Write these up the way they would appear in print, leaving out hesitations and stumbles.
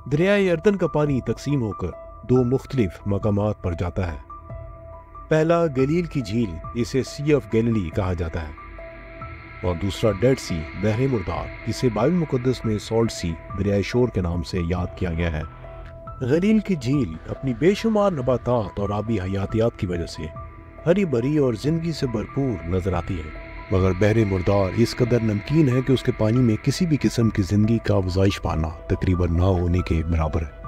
دریائے اردن کا پانی تقسیم ہو کر دو مختلف مقامات پر جاتا ہے۔ پہلا گلیل کی جھیل، اسے سی آف گیلیلی کہا جاتا ہے، اور دوسرا ڈیڈ سی، بحر مردار، جسے بائبل مقدس میں سالٹ سی، دریائے شور کے نام سے یاد کیا گیا ہے۔ گلیل کی جھیل اپنی بے شمار نباتات اور آبی حیاتیات کی وجہ سے ہری بھری اور زندگی سے بھرپور نظر آتی ہے، مگر بحر مردار اس قدر نمکین ہے کہ اس کے پانی میں کسی بھی قسم کی زندگی کا افزائش پانا تقریباً نہ ہونے کے برابر ہے۔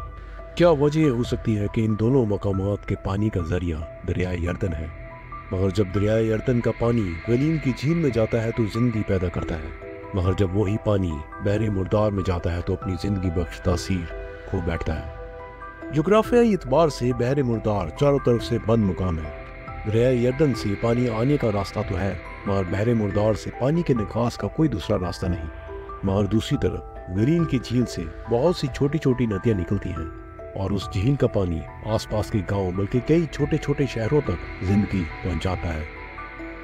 کیا وجہ ہو سکتی ہے کہ ان دونوں مقامات کے پانی کا ذریعہ دریائے اردن ہے، مگر جب دریائے اردن کا پانی گلیل کی جھیل میں جاتا ہے تو زندگی پیدا کرتا ہے، مگر جب وہی پانی بحر مردار میں جاتا ہے تو اپنی زندگی بخش تاثیر کھو بیٹھتا ہے۔ جغرافیائی اعتبار سے بحر مردار چاروں طرف سے بند مقام ہے۔ دریائے اردن سے پانی آنے کا راستہ تو ہے، مگر بحر مردار سے پانی کے نکاس کا کوئی دوسرا راستہ نہیں۔ مگر دوسری طرف گلیل کی جھیل سے بہت سی چھوٹی چھوٹی ندیاں نکلتی ہیں، اور اس جھیل کا پانی آس پاس کے گاؤں بلکہ کئی چھوٹے چھوٹے شہروں تک زندگی پہنچاتا ہے۔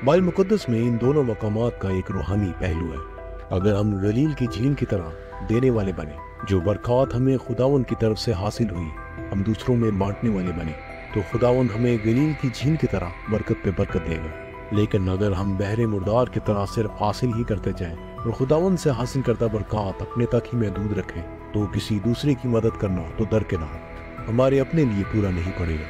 بائبل مقدس میں ان دونوں مقامات کا ایک روحانی پہلو ہے۔ اگر ہم گلیل کی جھیل کی طرح دینے والے بنے، جو برکات ہمیں خداوند کی طرف سے حاصل ہوئی ہم دوسروں میں بانٹنے والے بنے، تو خداوند ہمیں گلیل کی جھیل کی طرح برکت پہ برکت دے گا۔ لیکن اگر ہم بحر مردار کی طرح صرف حاصل ہی کرتے جائیں اور خداوند سے حاصل کردہ برکات اپنے تک ہی محدود رکھیں، تو کسی دوسرے کی مدد کرنا تو درکنار ہمارے اپنے لیے پورا نہیں پڑے گا۔